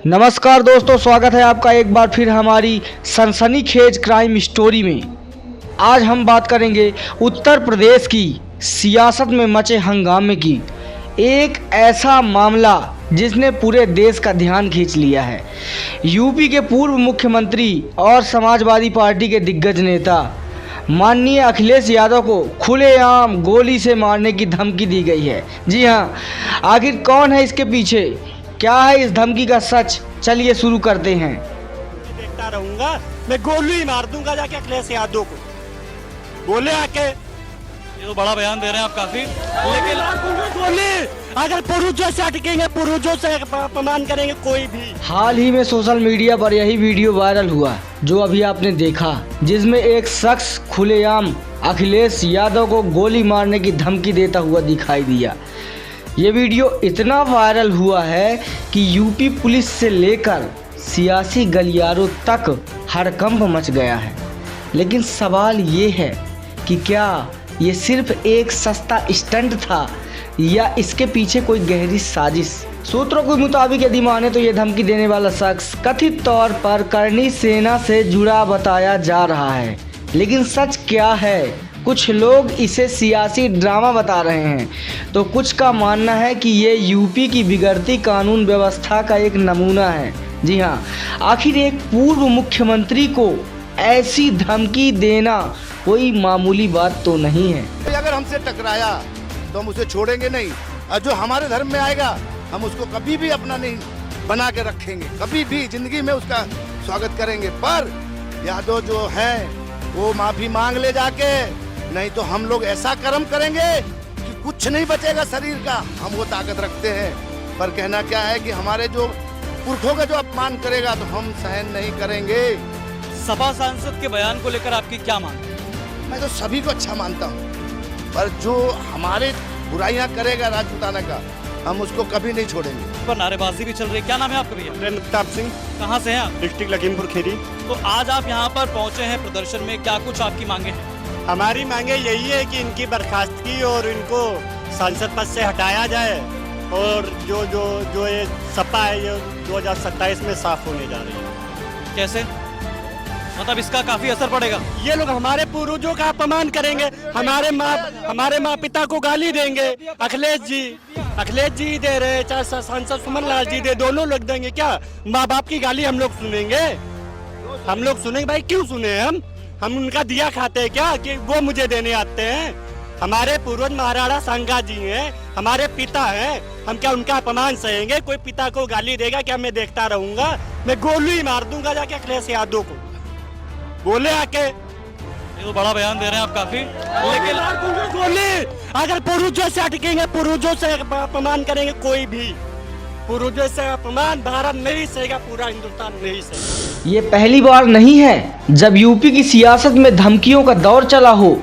नमस्कार दोस्तों, स्वागत है आपका एक बार फिर हमारी सनसनीखेज क्राइम स्टोरी में। आज हम बात करेंगे उत्तर प्रदेश की सियासत में मचे हंगामे की। एक ऐसा मामला जिसने पूरे देश का ध्यान खींच लिया है। यूपी के पूर्व मुख्यमंत्री और समाजवादी पार्टी के दिग्गज नेता माननीय अखिलेश यादव को खुलेआम गोली से मारने की धमकी दी गई है। जी हाँ, आखिर कौन है इसके पीछे, क्या है इस धमकी का सच, चलिए शुरू करते हैं। देखता रहूंगा, मैं गोली मार दूंगा जाके अखिलेश यादव को। बोले आके ये तो बड़ा बयान दे रहे हैं आप काफी, लेकिन गोली अगर पुरुषों से अटकेंगे, पुरुषों से अपमान करेंगे कोई भी। हाल ही में सोशल मीडिया पर यही वीडियो वायरल हुआ जो अभी आपने देखा, जिसमें एक शख्स खुलेआम अखिलेश यादव को गोली मारने की धमकी देता हुआ दिखाई दिया। ये वीडियो इतना वायरल हुआ है कि यूपी पुलिस से लेकर सियासी गलियारों तक हड़कंप मच गया है। लेकिन सवाल ये है कि क्या ये सिर्फ एक सस्ता स्टंट था या इसके पीछे कोई गहरी साजिश। सूत्रों के मुताबिक यदि माने तो ये धमकी देने वाला शख्स कथित तौर पर करनी सेना से जुड़ा बताया जा रहा है। लेकिन सच क्या है? कुछ लोग इसे सियासी ड्रामा बता रहे हैं तो कुछ का मानना है कि ये यूपी की बिगड़ती कानून व्यवस्था का एक नमूना है। जी हाँ, आखिर एक पूर्व मुख्यमंत्री को ऐसी धमकी देना कोई मामूली बात तो नहीं है। अगर हमसे टकराया तो हम उसे छोड़ेंगे नहीं, और जो हमारे धर्म में आएगा हम उसको कभी भी अपना नहीं बना के रखेंगे, कभी भी जिंदगी में उसका स्वागत करेंगे। पर यादव जो है वो माफी मांग ले जाके, नहीं तो हम लोग ऐसा कर्म करेंगे कि कुछ नहीं बचेगा शरीर का। हम वो ताकत रखते हैं, पर कहना क्या है कि हमारे जो पुरखों का जो अपमान करेगा तो हम सहन नहीं करेंगे। सपा सांसद के बयान को लेकर आपकी क्या मांग है? मैं तो सभी को अच्छा मानता हूँ, पर जो हमारे बुराइयां करेगा राजपूताना का, हम उसको कभी नहीं छोड़ेंगे। पर नारेबाजी भी चल रही है, क्या नाम है आपका भैया? प्रताप सिंह, कहाँ से हैं आप? डिस्ट्रिक्ट लखीमपुर खीरी। तो आज आप यहाँ पर पहुँचे हैं प्रदर्शन में, क्या कुछ आपकी मांगे हैं? हमारी मांगे यही है कि इनकी बर्खास्तगी और इनको सांसद पद से हटाया जाए, और जो जो जो ये सपा है ये 2027 में साफ होने जा रही है। कैसे, मतलब इसका काफी असर पड़ेगा? ये लोग हमारे पूर्वजों का अपमान करेंगे, हमारे माँ पिता को गाली देंगे। अखिलेश जी दे रहे, चाहे सांसद सुमन लाल जी दे, दोनों लोग देंगे। क्या माँ बाप की गाली हम लोग सुनेंगे? हम लोग सुनेंगे भाई, क्यों सुने? हम उनका दिया खाते हैं क्या कि वो मुझे देने आते हैं? हमारे पूर्वज महाराणा सांगा जी हैं, हमारे पिता हैं, हम क्या उनका अपमान सहेंगे? कोई पिता को गाली देगा क्या मैं देखता रहूंगा? मैं गोली मार दूंगा जाके अखिलेश यादव को। बोले आके ये तो बड़ा बयान दे रहे हैं आप काफी, लेकिन गोली अगर पुरुषों से अटकेंगे, पुरुषों से अपमान करेंगे कोई भी। पुरुषों से अपमान भारत नहीं सहेगा, पूरा हिंदुस्तान नहीं सहेगा। ये पहली बार नहीं है जब यूपी की सियासत में धमकियों का दौर चला हो,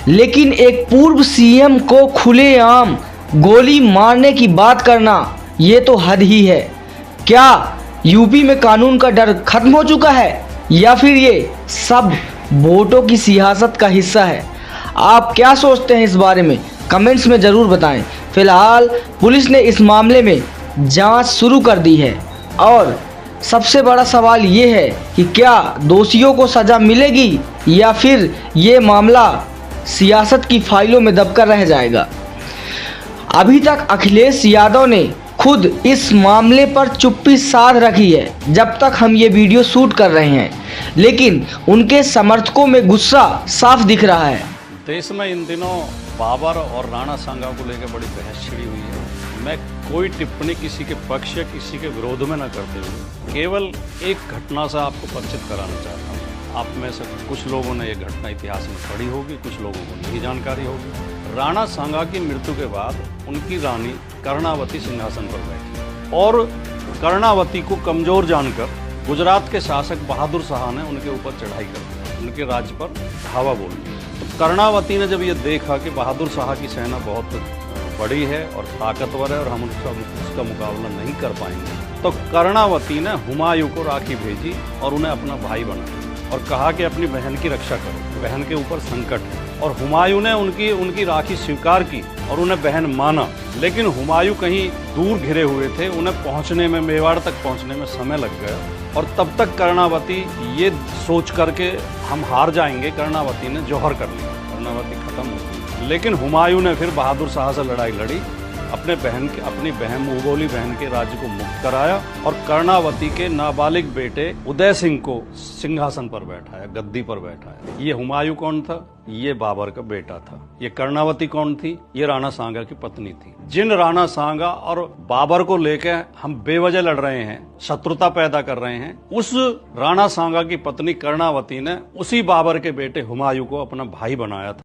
लेकिन एक पूर्व सीएम को खुलेआम गोली मारने की बात करना ये तो हद ही है। क्या यूपी में कानून का डर खत्म हो चुका है या फिर ये सब वोटों की सियासत का हिस्सा है? आप क्या सोचते हैं इस बारे में कमेंट्स में ज़रूर बताएं। फिलहाल पुलिस ने इस मामले में जांच शुरू कर दी है और सबसे बड़ा सवाल ये है कि क्या दोषियों को सज़ा मिलेगी या फिर ये मामला सियासत की फाइलों में दबकर रह जाएगा। अभी तक अखिलेश यादव ने खुद इस मामले पर चुप्पी साध रखी है जब तक हम ये वीडियो शूट कर रहे हैं, लेकिन उनके समर्थकों में गुस्सा साफ दिख रहा है। देश में इन दिनों बाबर और राणा सांगा को लेकर बड़ी बहस छिड़ी हुई है। मैं कोई टिप्पणी किसी के पक्ष या किसी के विरोध में न करते हुए केवल एक घटना से आपको परिचित कराना चाहता हूँ। आप में से कुछ लोगों ने ये घटना इतिहास में पढ़ी होगी, कुछ लोगों को नहीं जानकारी होगी। राणा सांगा की मृत्यु के बाद उनकी रानी कर्णावती सिंहासन पर बैठी और कर्णावती को कमजोर जानकर गुजरात के शासक बहादुर शाह ने उनके ऊपर चढ़ाई कर दी, उनके राज्य पर धावा बोल दी। तो कर्णावती ने जब ये देखा कि बहादुर शाह की सेना बहुत बड़ी है और ताकतवर है और हम उसका मुकाबला नहीं कर पाएंगे, तो कर्णावती ने हुमायूं को राखी भेजी और उन्हें अपना भाई बनाया और कहा कि अपनी बहन की रक्षा करो, बहन के ऊपर संकट है। और हुमायूं ने उनकी राखी स्वीकार की और उन्हें बहन माना। लेकिन हुमायूं कहीं दूर घिरे हुए थे, उन्हें पहुंचने में, मेवाड़ तक पहुंचने में समय लग गया और तब तक कर्णावती ये सोच करके हम हार जाएंगे, कर्णावती ने जौहर कर लिया, कर्णावती खत्म हो गई। लेकिन हुमायूं ने फिर बहादुर शाह से लड़ाई लड़ी, अपनी बहन मुगोली बहन के राज्य को मुक्त कराया और कर्णावती के नाबालिग बेटे उदय सिंह को सिंहासन पर बैठाया, गद्दी पर बैठाया। ये हुमायूं कौन था? ये बाबर का बेटा था। ये कर्णावती कौन थी? ये राणा सांगा की पत्नी थी। जिन राणा सांगा और बाबर को लेकर हम बेवजह लड़ रहे हैं, शत्रुता पैदा कर रहे हैं, उस राणा सांगा की पत्नी कर्णावती ने उसी बाबर के बेटे हुमायूं को अपना भाई बनाया था।